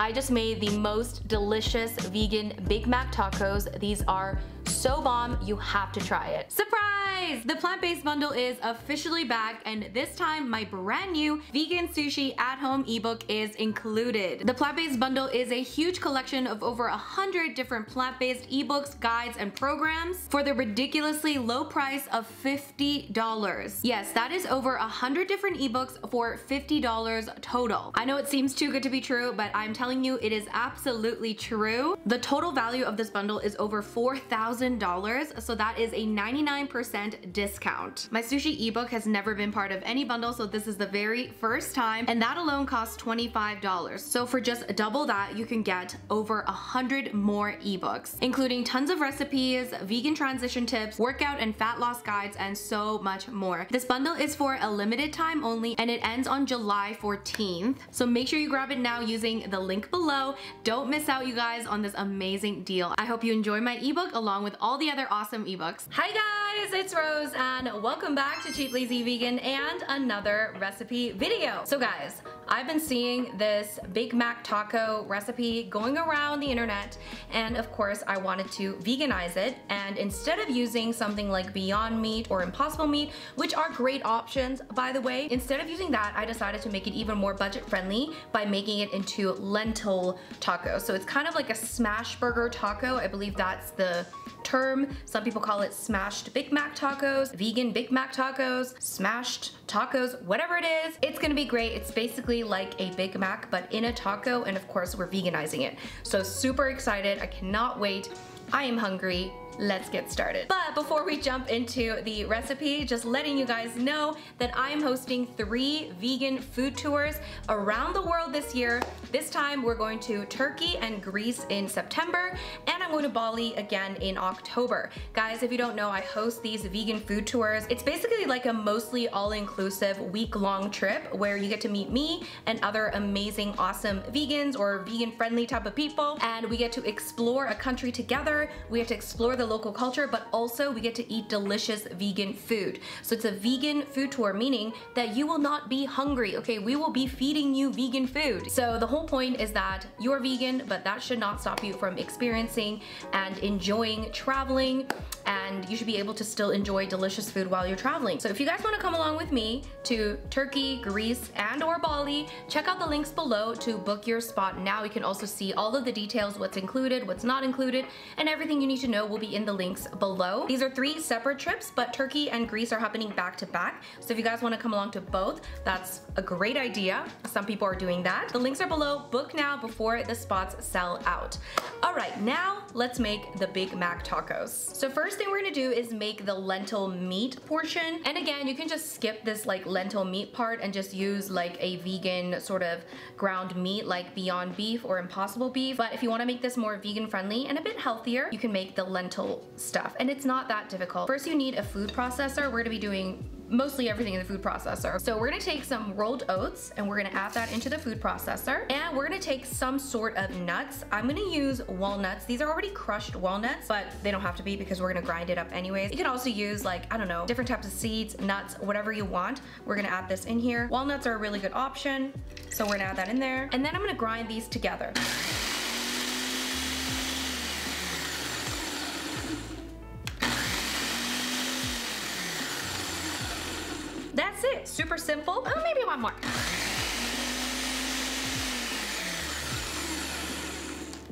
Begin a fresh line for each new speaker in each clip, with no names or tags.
I just made the most delicious vegan Big Mac tacos. These are so bomb, you have to try it. Surprise! The plant-based bundle is officially back, and this time my brand new vegan sushi at home ebook is included. The plant-based bundle is a huge collection of over 100 different plant-based ebooks, guides, and programs for the ridiculously low price of $50. Yes, that is over 100 different ebooks for $50 total. I know it seems too good to be true, but I'm telling you it is absolutely true. The total value of this bundle is over $4,000, so that is a 99% discount. My sushi ebook has never been part of any bundle, so this is the very first time, and that alone costs $25. So for just double that, you can get over 100 more ebooks, including tons of recipes, vegan transition tips, workout and fat loss guides, and so much more. This bundle is for a limited time only, and it ends on July 14th. So make sure you grab it now using the link below. Don't miss out, you guys, on this amazing deal. I hope you enjoy my ebook along with all the other awesome ebooks. Hi guys, it's Rose, and welcome back to Cheap Lazy Vegan and another recipe video. So guys, I've been seeing this Big Mac taco recipe going around the internet, and of course I wanted to veganize it, and instead of using something like Beyond Meat or Impossible Meat, which are great options by the way, instead of using that, I decided to make it even more budget friendly by making it into lentil tacos. So it's kind of like a smash burger taco. I believe that's the term. Some people call it smashed Big Mac tacos, vegan Big Mac tacos, smashed tacos, whatever it is. It's gonna be great. It's basically like a Big Mac but in a taco, and of course we're veganizing it. So super excited. I cannot wait. I am hungry. Let's get started. But before we jump into the recipe, just letting you guys know that I'm hosting 3 vegan food tours around the world this year. This time we're going to Turkey and Greece in September, and I'm going to Bali again in October. Guys, if you don't know, I host these vegan food tours. It's basically like a mostly all-inclusive week-long trip where you get to meet me and other amazing, awesome vegans or vegan-friendly type of people, and we get to explore a country together. We get to explore the local culture, but also we get to eat delicious vegan food. So it's a vegan food tour, meaning that you will not be hungry, okay? We will be feeding you vegan food. So the whole point is that you're vegan, but that should not stop you from experiencing and enjoying traveling, and you should be able to still enjoy delicious food while you're traveling. So if you guys want to come along with me to Turkey, Greece, and or Bali, check out the links below to book your spot now. You can also see all of the details, what's included, what's not included, and everything you need to know will be in the links below. These are 3 separate trips, but Turkey and Greece are happening back to back. So if you guys want to come along to both, that's a great idea. Some people are doing that. The links are below. Book now before the spots sell out. All right, now let's make the Big Mac tacos. So first thing we're gonna do is make the lentil meat portion. And again, you can just skip this like lentil meat part and just use like a vegan sort of ground meat like Beyond Beef or Impossible Beef. But if you want to make this more vegan friendly and a bit healthier, you can make the lentil stuff, and it's not that difficult. First, you need a food processor. We're gonna be doing mostly everything in the food processor. So we're gonna take some rolled oats and we're gonna add that into the food processor, and we're gonna take some sort of nuts. I'm gonna use walnuts. These are already crushed walnuts, but they don't have to be because we're gonna grind it up anyways. You can also use like, I don't know, different types of seeds, nuts, whatever you want. We're gonna add this in here. Walnuts are a really good option, so we're gonna add that in there. And then I'm gonna grind these together. That's it, super simple. Oh, maybe one more.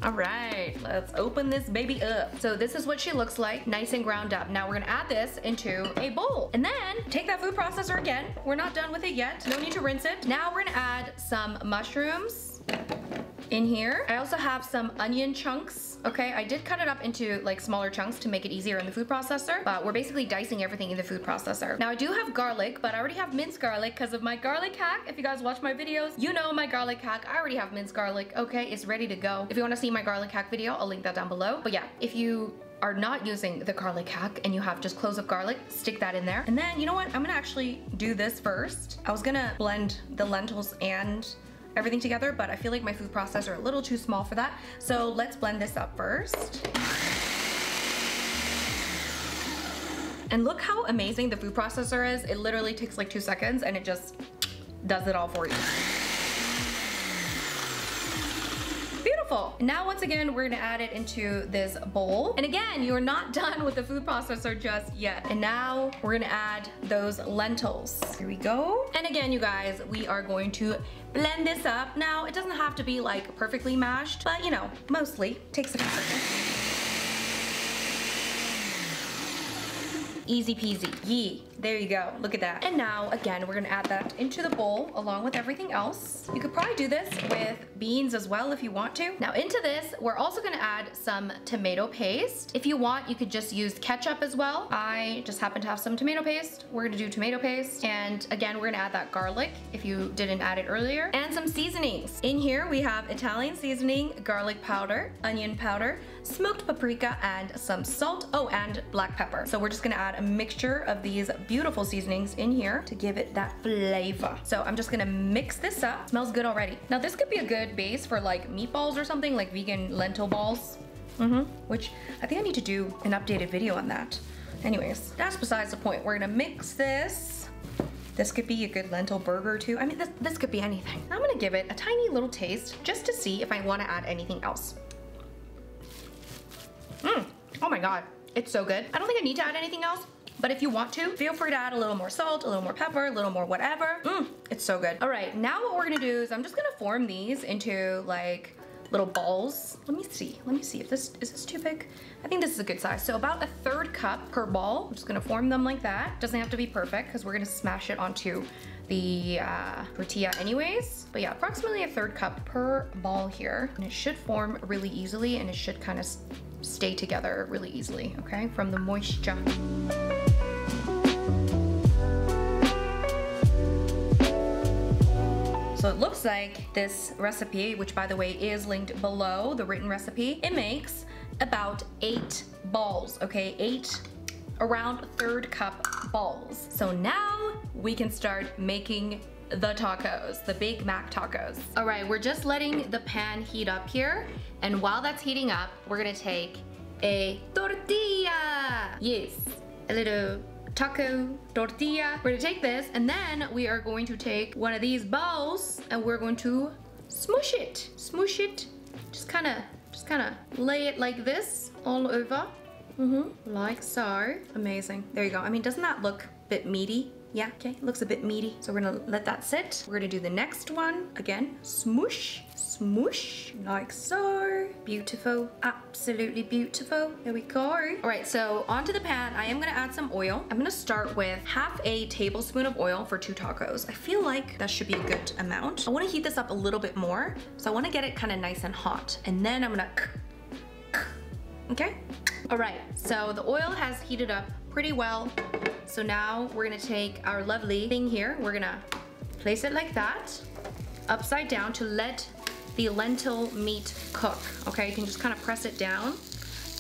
All right, let's open this baby up. So this is what she looks like, nice and ground up. Now we're gonna add this into a bowl, and then take that food processor again. We're not done with it yet. No need to rinse it. Now we're gonna add some mushrooms in here. I also have some onion chunks. Okay, I did cut it up into like smaller chunks to make it easier in the food processor, but we're basically dicing everything in the food processor. Now I do have garlic, but I already have minced garlic because of my garlic hack. If you guys watch my videos, you know my garlic hack. I already have minced garlic. Okay, it's ready to go. If you want to see my garlic hack video, I'll link that down below. But yeah, if you are not using the garlic hack and you have just cloves of garlic, stick that in there. And then, you know what? I'm gonna actually do this first. I was gonna blend the lentils and everything together, but I feel like my food processor a little too small for that. So let's blend this up first. And look how amazing the food processor is. It literally takes like 2 seconds and it just does it all for you. beautiful. And now once again, we're gonna add it into this bowl. And again, you're not done with the food processor just yet. And now we're gonna add those lentils. Here we go. And again, you guys, we are going to blend this up. Now, it doesn't have to be like perfectly mashed, but you know, mostly takes a second. Easy peasy. Yee. There you go. Look at that. And now, again, we're gonna add that into the bowl along with everything else. You could probably do this with beans as well if you want to. Now into this, we're also gonna add some tomato paste. If you want, you could just use ketchup as well. I just happen to have some tomato paste. We're gonna do tomato paste. And again, we're gonna add that garlic if you didn't add it earlier. And some seasonings. In here, we have Italian seasoning, garlic powder, onion powder, smoked paprika, and some salt. Oh, and black pepper. So we're just gonna add a mixture of these beautiful seasonings in here to give it that flavor. So I'm just gonna mix this up. Smells good already. Now this could be a good base for like meatballs or something, like vegan lentil balls. Which I think I need to do an updated video on that. Anyways, that's besides the point. We're gonna mix this. This could be a good lentil burger too. I mean, this could be anything. I'm gonna give it a tiny little taste just to see if I wanna add anything else. Oh my God, it's so good. I don't think I need to add anything else. But if you want to, feel free to add a little more salt, a little more pepper, a little more whatever. It's so good. All right, now what we're gonna do is I'm just gonna form these into like little balls. Let me see if is this too big? I think this is a good size. So about a 1/3 cup per ball. I'm just gonna form them like that. Doesn't have to be perfect because we're gonna smash it onto the tortilla anyways. But yeah, approximately a 1/3 cup per ball here. And it should form really easily and it should kind of stay together really easily, okay, from the moisture. So it looks like this recipe, which by the way is linked below, the written recipe, it makes about 8 balls, okay? 8 around 1/3 cup balls. So now we can start making the tacos, the Big Mac tacos. All right, we're just letting the pan heat up here. And while that's heating up, we're gonna take a tortilla. Yes, a little taco tortilla. We're gonna take this and then we are going to take one of these balls and we're going to smoosh it. Smoosh it, just kind of lay it like this all over. Like so. Amazing. There you go. I mean, doesn't that look a bit meaty? Yeah, okay, looks a bit meaty. So we're gonna let that sit. We're gonna do the next one. Again, smoosh, smoosh, like so. Beautiful, absolutely beautiful. There we go. All right, so onto the pan, I am gonna add some oil. I'm gonna start with 1/2 tablespoon of oil for 2 tacos. I feel like that should be a good amount. I wanna heat this up a little bit more. So I wanna get it kind of nice and hot. And then I'm gonna, okay? All right, so the oil has heated up pretty well. So now we're gonna take our lovely thing here. We're gonna place it like that, upside down to let the lentil meat cook. Okay, you can just kind of press it down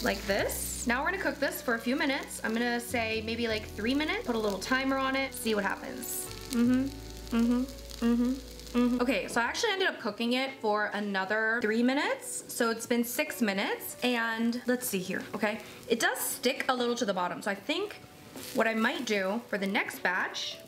like this. Now we're gonna cook this for a few minutes. I'm gonna say maybe like 3 minutes, put a little timer on it, see what happens. Okay, so I actually ended up cooking it for another 3 minutes. So it's been 6 minutes and let's see here, okay? It does stick a little to the bottom. So I think what I might do for the next batch,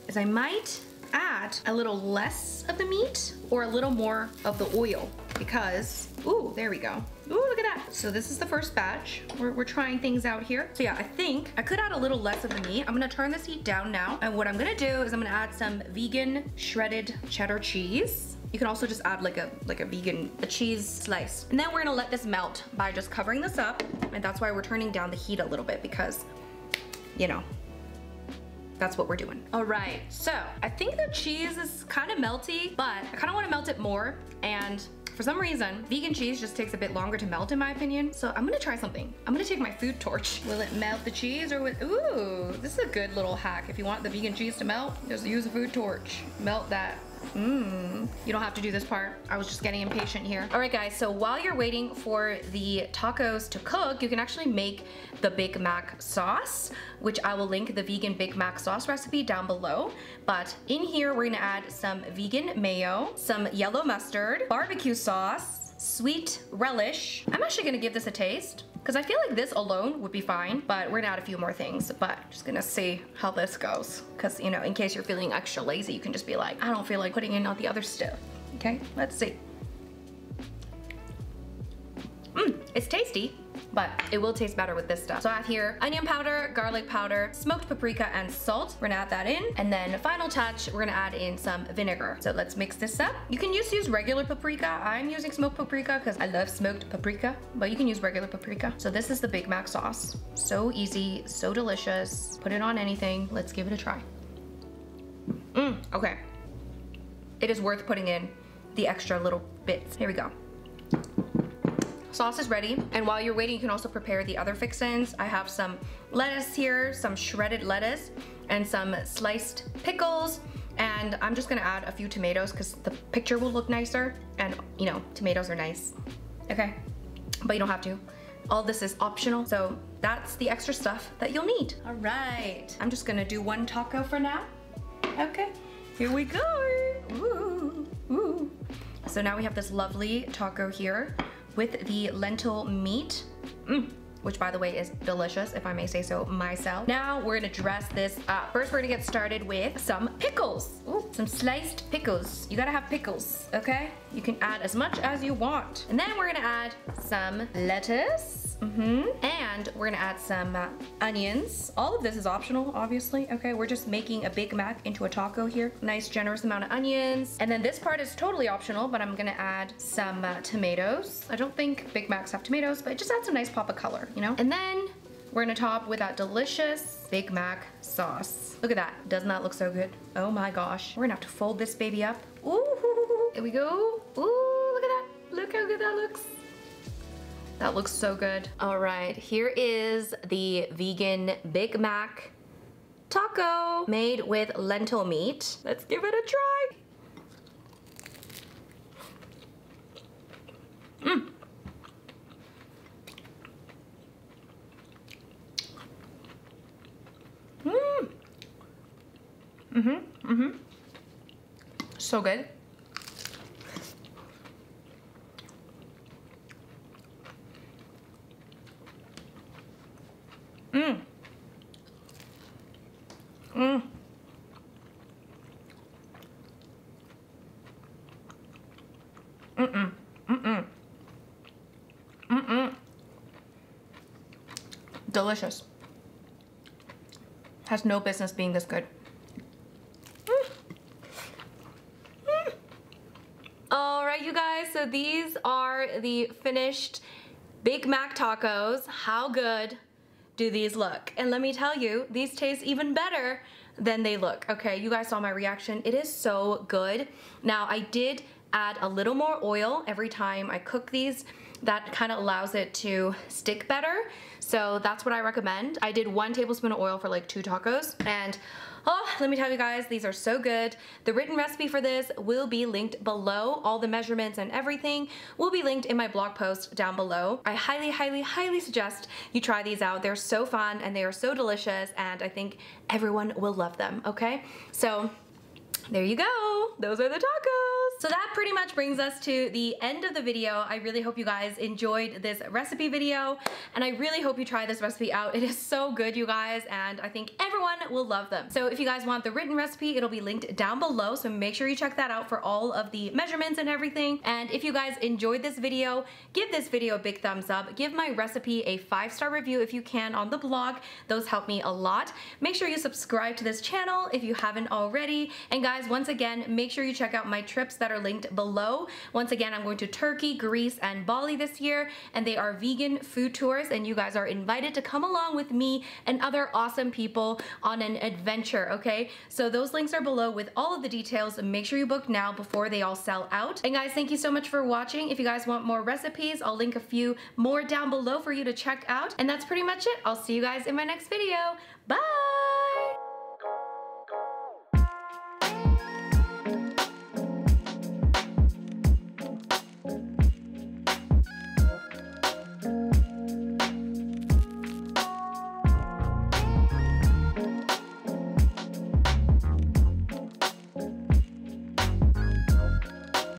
is I might add a little less of the meat or a little more of the oil because, there we go. Look at that. So this is the first batch. We're trying things out here. So yeah, I think I could add a little less of the meat. I'm gonna turn this heat down now. And what I'm gonna do is I'm gonna add some vegan shredded cheddar cheese. You can also just add like a vegan cheese slice. And then we're gonna let this melt by just covering this up. And that's why we're turning down the heat a little bit because, you know, that's what we're doing. All right, so I think the cheese is kind of melty, but I kind of want to melt it more. And for some reason, vegan cheese just takes a bit longer to melt in my opinion. So I'm gonna try something. I'm gonna take my food torch. Will it melt the cheese or this is a good little hack. If you want the vegan cheese to melt, just use a food torch. Melt that. You don't have to do this part. I was just getting impatient here. All right guys, so while you're waiting for the tacos to cook, you can actually make the Big Mac sauce, which I will link the vegan Big Mac sauce recipe down below. But in here, we're gonna add some vegan mayo, some yellow mustard, barbecue sauce, sweet relish. I'm actually gonna give this a taste because I feel like this alone would be fine, but we're gonna add a few more things, but just gonna see how this goes. Because, you know, in case you're feeling extra lazy, you can just be like, I don't feel like putting in all the other stuff. Okay, let's see. It's tasty, but it will taste better with this stuff. So I have here onion powder, garlic powder, smoked paprika, and salt. We're gonna add that in. And then final touch, we're gonna add in some vinegar. So let's mix this up. You can just use regular paprika. I'm using smoked paprika because I love smoked paprika, but you can use regular paprika. So this is the Big Mac sauce. So easy, so delicious. Put it on anything. Let's give it a try. Okay. It is worth putting in the extra little bits. Here we go. Sauce is ready, and while you're waiting, you can also prepare the other fixins. I have some lettuce here, some shredded lettuce, and some sliced pickles, and I'm just gonna add a few tomatoes because the picture will look nicer, and you know, tomatoes are nice. Okay, but you don't have to. All this is optional, so that's the extra stuff that you'll need. All right, I'm just gonna do one taco for now. Okay, here we go. Ooh, ooh. So now we have this lovely taco here with the lentil meat, which by the way is delicious, if I may say so myself. Now we're gonna dress this up. First, we're gonna get started with some pickles. Ooh, some sliced pickles. You gotta have pickles, okay? You can add as much as you want. And then we're gonna add some lettuce. And we're gonna add some onions. All of this is optional, obviously. Okay, we're just making a Big Mac into a taco here. Nice generous amount of onions. And then this part is totally optional, but I'm gonna add some tomatoes. I don't think Big Macs have tomatoes, but it just adds a nice pop of color, you know? And then we're gonna top with that delicious Big Mac sauce. Look at that, doesn't that look so good? Oh my gosh. We're gonna have to fold this baby up. Ooh, here we go. Ooh, look at that. Look how good that looks. That looks so good. All right, here is the vegan Big Mac taco made with lentil meat. Let's give it a try. So good. Delicious. Has no business being this good. All right, you guys, so these are the finished Big Mac tacos. How good do these look? And let me tell you, these taste even better than they look. Okay, you guys saw my reaction. It is so good. Now, I did add a little more oil every time I cook these. That kind of allows it to stick better. So that's what I recommend. I did 1 tablespoon of oil for like 2 tacos, and oh, let me tell you guys, these are so good. The written recipe for this will be linked below. All the measurements and everything will be linked in my blog post down below. I highly, highly, highly suggest you try these out. They're so fun and they are so delicious, and I think everyone will love them, okay? So there you go. Those are the tacos. So that pretty much brings us to the end of the video. I really hope you guys enjoyed this recipe video, and I really hope you try this recipe out. It is so good, you guys, and I think everyone will love them. So if you guys want the written recipe, it'll be linked down below, so make sure you check that out for all of the measurements and everything. And if you guys enjoyed this video, give this video a big thumbs up. Give my recipe a 5-star review if you can on the blog. Those help me a lot. Make sure you subscribe to this channel if you haven't already. And guys, once again, make sure you check out my trips that are linked below. Once again, I'm going to Turkey, Greece, and Bali this year, and they are vegan food tours, and you guys are invited to come along with me and other awesome people on an adventure, okay? So those links are below with all of the details. Make sure you book now before they all sell out. And guys, thank you so much for watching. If you guys want more recipes, I'll link a few more down below for you to check out. And that's pretty much it. I'll see you guys in my next video. Bye!